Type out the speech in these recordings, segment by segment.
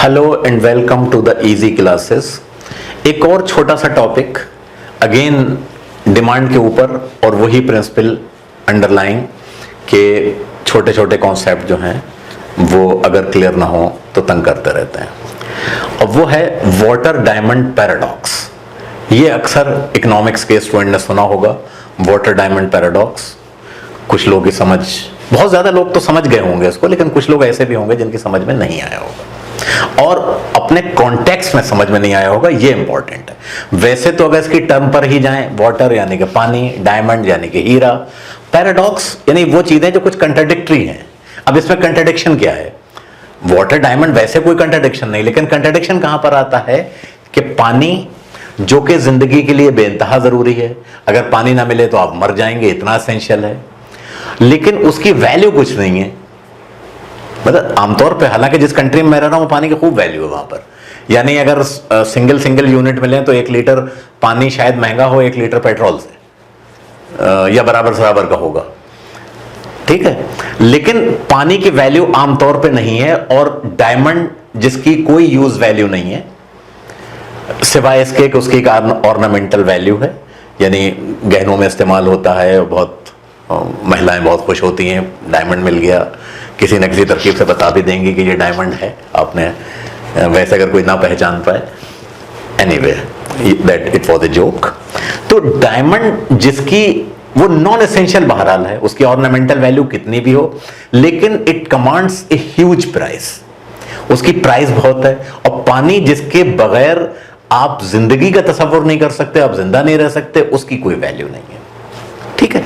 Hello and welcome to the easy classes. एक और छोटा सा टॉपिक, अगेन डिमांड के ऊपर, और वही प्रिंसिपल अंडरलाइन के छोटे छोटे कॉन्सेप्ट जो हैं वो अगर क्लियर ना हो तो तंग करते रहते हैं। और वो है वाटर डायमंड पैराडॉक्स। ये अक्सर इकोनॉमिक्स के स्टूडेंट ने सुना होगा, वाटर डायमंड पैराडॉक्स। कुछ लोग की समझ, बहुत ज्यादा लोग तो समझ गए होंगे इसको, लेकिन कुछ लोग ऐसे भी होंगे जिनकी समझ में नहीं आया होगा और अपने कॉन्टेक्स्ट में समझ में नहीं आया होगा। ये इंपॉर्टेंट है। वैसे तो अगर इसकी टर्म पर ही जाएं, वाटर यानी कि पानी, डायमंड यानी कि हीरा, पैराडॉक्स यानी वो चीजें जो कुछ कंट्राडिक्टरी हैं। अब इसमें कंट्राडिक्शन क्या है? वाटर डायमंड वैसे कोई कंट्राडिक्शन नहीं, लेकिन कंट्राडिक्शन कहां पर आता है कि पानी जो कि जिंदगी के लिए बेइंतहा जरूरी है, अगर पानी ना मिले तो आप मर जाएंगे, इतना एसेंशियल है, लेकिन उसकी वैल्यू कुछ नहीं है। मतलब आमतौर पे, हालांकि जिस कंट्री में मैं रह रहा हूं पानी की खूब वैल्यू है वहां पर, यानी अगर सिंगल यूनिट मिले तो 1 लीटर पानी शायद महंगा हो 1 लीटर पेट्रोल से, या बराबर का होगा, ठीक है। लेकिन पानी की वैल्यू आमतौर पे नहीं है, और डायमंड जिसकी कोई यूज वैल्यू नहीं है सिवाय इसके कि उसकी एक ऑर्नामेंटल वैल्यू है, यानी गहनों में इस्तेमाल होता है। बहुत महिलाएं बहुत खुश होती हैं, डायमंड मिल गया, किसी न किसी तरकीब से बता भी देंगी कि ये डायमंड है, आपने वैसे अगर कोई ना पहचान पाए। Anyway, that it was a joke. तो डायमंड जिसकी वो नॉन एसेंशियल बहरहाल है, उसकी ऑर्नामेंटल वैल्यू कितनी भी हो, लेकिन it commands a huge price, उसकी प्राइस बहुत है। और पानी जिसके बगैर आप जिंदगी का तस्वर नहीं कर सकते, आप जिंदा नहीं रह सकते, उसकी कोई वैल्यू नहीं है, ठीक है।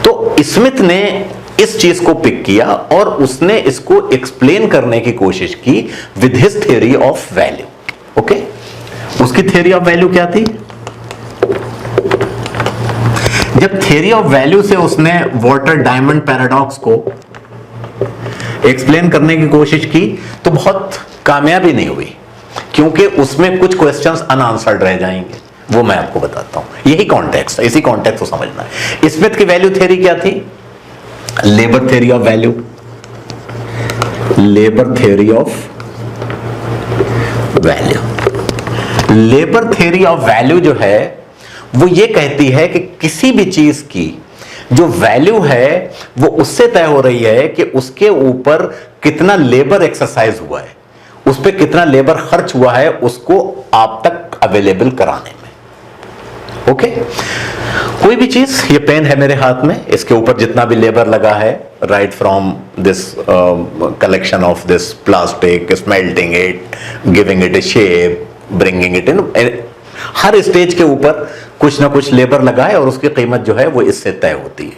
तो स्मिथ ने इस चीज को पिक किया और उसने इसको एक्सप्लेन करने की कोशिश की with his theory of value. Okay, उसकी थ्योरी ऑफ वैल्यू क्या थी? जब थ्योरी ऑफ वैल्यू से उसने वाटर डायमंड पैराडॉक्स को एक्सप्लेन करने की कोशिश की तो बहुत कामयाबी नहीं हुई, क्योंकि उसमें कुछ क्वेश्चंस अनआंसर्ड रह जाएंगे। वो मैं आपको बताता हूं, यही कॉन्टेक्स्ट है, इसी कॉन्टेक्स्ट को समझना है। स्मिथ की वैल्यू थ्योरी क्या थी? Labour theory of value. Labour theory of value. Labour theory of value जो है वो ये कहती है कि किसी भी चीज की जो वैल्यू है वो उससे तय हो रही है कि उसके ऊपर कितना लेबर एक्सरसाइज हुआ है, उस पर कितना लेबर खर्च हुआ है उसको आप तक अवेलेबल कराने में। ओके, कोई भी चीज, ये पेन है मेरे हाथ में, इसके ऊपर जितना भी लेबर लगा है, right from this collection of this plastic, smelting it, giving it A shape, bringing it in, her stage के ऊपर कुछ ना कुछ लेबर लगा है और उसकी कीमत जो है वो इससे तय होती है।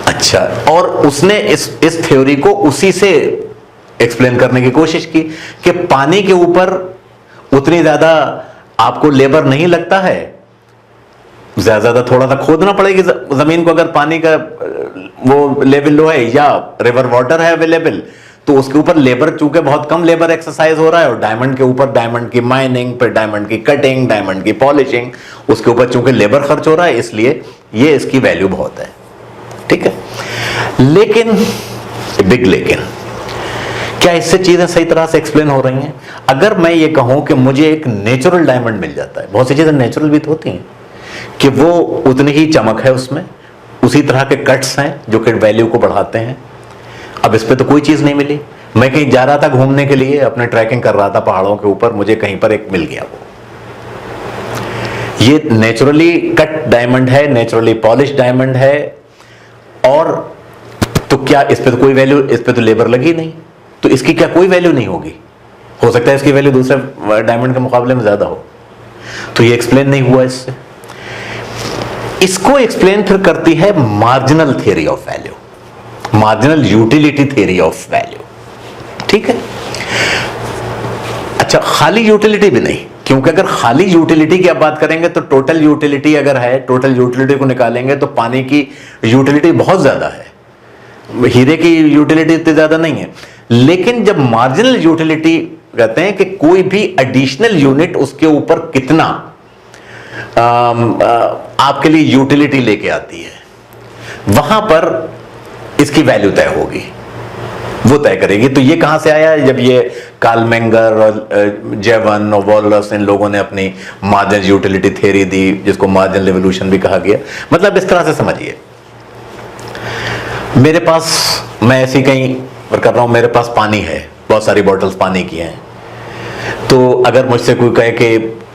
अच्छा, और उसने इस थ्योरी को उसी से एक्सप्लेन करने की कोशिश की कि पानी के ऊपर उतनी ज्यादा आपको लेबर नहीं लगता है, ज्यादा थोड़ा सा खोदना पड़ेगी जमीन को। अगर पानी का वो लेवल लो है या रिवर वाटर है अवेलेबल, तो उसके ऊपर लेबर, चूंकि बहुत कम लेबर एक्सरसाइज हो रहा है, और डायमंड के ऊपर डायमंड की माइनिंग, फिर डायमंड की कटिंग, डायमंड की पॉलिशिंग, उसके ऊपर चूंकि लेबर खर्च हो रहा है, इसलिए ये इसकी वैल्यू बहुत है, ठीक है। लेकिन बिग लेकिन, क्या इससे चीजें सही तरह से एक्सप्लेन हो रही हैं? अगर मैं ये कहूं कि मुझे एक नेचुरल डायमंड मिल जाता है, बहुत सी चीजें नेचुरल भी तो होती हैं कि वो उतनी ही चमक है उसमें, उसी तरह के कट्स हैं जो कि वैल्यू को बढ़ाते हैं। अब इस पे तो कोई चीज नहीं मिली। मैं कहीं जा रहा था घूमने के लिए, अपने ट्रैकिंग कर रहा था पहाड़ों के ऊपर, मुझे कहीं पर एक मिल गया, वो ये नेचुरली कट डायमंड है, नेचुरली पॉलिश डायमंड है, और तो क्या इस पे तो कोई वैल्यू, इस पे तो लेबर लगी नहीं, तो इसकी क्या कोई वैल्यू नहीं होगी? हो सकता है इसकी वैल्यू दूसरे डायमंड के मुकाबले में ज्यादा हो। तो ये एक्सप्लेन नहीं हुआ इससे। इसको एक्सप्लेन फिर करती है marginal theory of value, marginal utility theory of value, ठीक है। अच्छा, खाली यूटिलिटी भी नहीं, क्योंकि अगर खाली यूटिलिटी की आप बात करेंगे तो टोटल यूटिलिटी अगर है, टोटल यूटिलिटी को निकालेंगे तो पानी की यूटिलिटी बहुत ज्यादा है, हीरे की यूटिलिटी इतनी ज्यादा नहीं है। लेकिन जब मार्जिनल यूटिलिटी कहते हैं कि कोई भी एडिशनल यूनिट उसके ऊपर कितना आपके लिए यूटिलिटी लेके आती है, वहां पर इसकी वैल्यू तय होगी। वो तय करेगी। तो ये कहां से आया? जब ये कार्ल मेंगर और जेवन और वॉलरस, इन लोगों ने अपनी मार्जिनल यूटिलिटी थ्योरी दी, जिसको मार्जिनल रिवोल्यूशन भी कहा गया। मतलब इस तरह से समझिए, मेरे पास, मैं ऐसी कहीं पर कर रहा हूं, मेरे पास पानी है, बहुत सारी बॉटल्स पानी की हैं। तो अगर मुझसे कोई कहे कि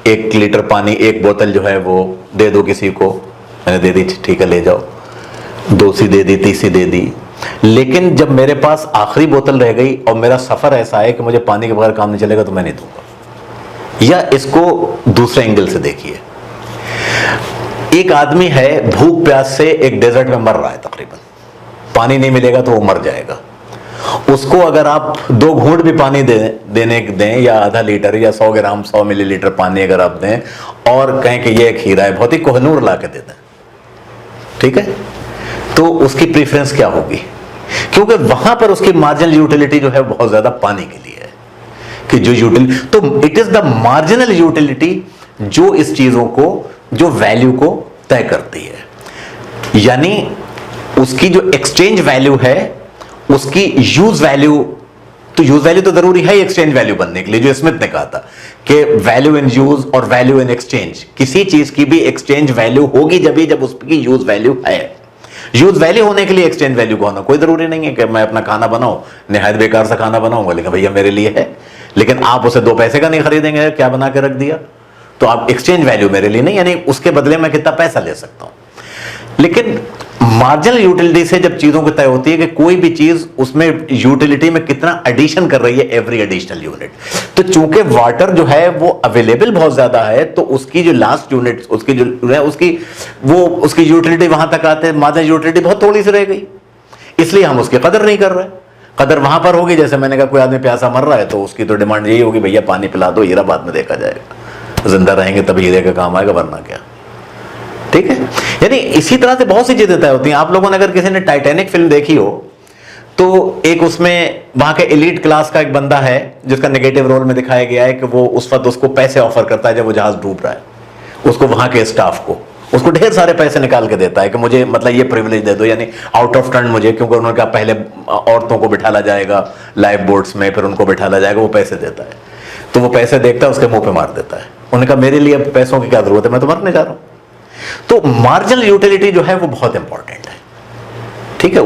1 लीटर पानी, 1 बोतल जो है वो दे दो किसी को, मैंने दे दी, ठीक है ले जाओ, 2 सी दे दी, 3 सी दे दी। लेकिन जब मेरे पास आखिरी बोतल रह गई और मेरा सफर ऐसा है कि मुझे पानी के बगैर काम नहीं चलेगा, तो मैं नहीं दूंगा। या इसको दूसरे एंगल से देखिए, एक आदमी है भूख प्यास से एक डेजर्ट में मर रहा है, तकरीबन पानी नहीं मिलेगा तो वो मर जाएगा। उसको अगर आप 2 घूंट भी पानी दें या आधा लीटर या 100 ग्राम 100 मिलीलीटर पानी अगर आप दें और कहें कि ये एक हीरा है, बहुत ही कोहनूर ला के दे दें, ठीक है, तो उसकी प्रेफरेंस क्या होगी? क्योंकि वहां पर उसकी मार्जिनल यूटिलिटी जो है बहुत ज्यादा पानी के लिए है कि जो यूटिलिटी, तो it is the marginal utility जो इस चीजों को, जो वैल्यू को तय करती है। यानी उसकी जो एक्सचेंज वैल्यू है, उसकी यूज वैल्यू, तो यूज वैल्यू तो जरूरी है एक्सचेंज वैल्यू बनने के लिए, जो स्मिथ ने कहा था कि वैल्यू इन यूज और वैल्यू इन एक्सचेंज, किसी चीज की भी एक्सचेंज वैल्यू होगी जब उसकी यूज वैल्यू है। यूज वैल्यू होने के लिए एक्सचेंज वैल्यू को होना कोई जरूरी नहीं है कि मैं अपना खाना बनाऊं, निहायत बेकार सा खाना बनाऊंगा, लेकिन भैया मेरे लिए है, लेकिन आप उसे 2 पैसे का नहीं खरीदेंगे, क्या बना के रख दिया, तो आप एक्सचेंज वैल्यू मेरे लिए नहीं, यानी उसके बदले मैं कितना पैसा ले सकता हूं। लेकिन मार्जिनल यूटिलिटी से जब चीजों की तय होती है कि कोई भी चीज उसमें यूटिलिटी में कितना एडिशन कर रही है, एवरी एडिशनल यूनिट, तो चूंकि वाटर जो है वो अवेलेबल बहुत ज्यादा है, तो उसकी जो लास्ट यूनिट, उसकी जो है उसकी यूटिलिटी वहां तक आते हैं, मार्जिनल यूटिलिटी बहुत थोड़ी सी रह गई, इसलिए हम उसकी कदर नहीं कर रहे। कदर वहां पर होगी, जैसे मैंने कहा कोई आदमी प्यासा मर रहा है तो उसकी तो डिमांड यही होगी, भैया पानी पिला दो, हीरा बाद में देखा जाएगा, जिंदा रहेंगे तब हीरे का काम आएगा, वरना क्या, ठीक है। यानी इसी तरह से बहुत सी चीजें तय होती हैं। आप लोगों ने अगर किसी ने टाइटैनिक फिल्म देखी हो, तो एक उसमें वहां के एलीट क्लास का एक बंदा है जिसका नेगेटिव रोल में दिखाया गया है कि वो उस वक्त उसको पैसे ऑफर करता है जब वो जहाज डूब रहा है, उसको वहां के स्टाफ को, उसको ढेर सारे पैसे निकाल के देता है कि मुझे मतलब ये प्रिविलेज दे दो, यानी आउट ऑफ टर्न मुझे, क्योंकि उन्होंने कहा पहले औरतों को बिठाला जाएगा लाइफ बोट्स में, फिर उनको बिठाला जाएगा, वो पैसे देता है, तो वो पैसे देखता है उसके मुंह पे मार देता है। उन्होंने कहा मेरे लिए पैसों की क्या जरूरत है, मैं तो मरने जा रहा हूं। तो मार्जिनल यूटिलिटी जो है वो बहुत इंपॉर्टेंट है, ठीक है।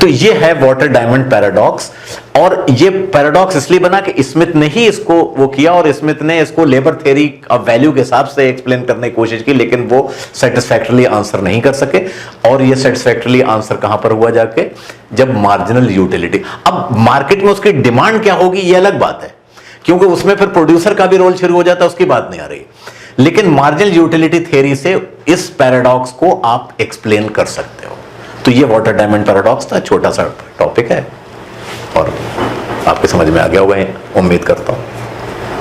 तो ये है वाटर डायमंड पैराडॉक्स, और ये पैराडॉक्स इसलिए बना कि स्मिथ ने ही इसको वो किया, और स्मिथ ने इसको लेबर थ्योरी ऑफ वैल्यू के हिसाब से एक्सप्लेन करने की कोशिश की, लेकिन वो सेटिस्फैक्टरली आंसर नहीं कर सके। और ये सेटिस्फैक्टरली आंसर कहां पर हुआ जाके, जब मार्जिनल यूटिलिटी, अब मार्केट में उसकी डिमांड क्या होगी ये अलग बात है, क्योंकि उसमें फिर प्रोड्यूसर का भी रोल शुरू हो जाता है, उसकी बात नहीं आ रही, लेकिन मार्जिनल यूटिलिटी थ्योरी से इस पैराडॉक्स को आप एक्सप्लेन कर सकते हो। तो ये वाटर डायमंड पैराडॉक्स था, छोटा सा टॉपिक है और आपके समझ में आ गया होगा, उम्मीद करता हूं।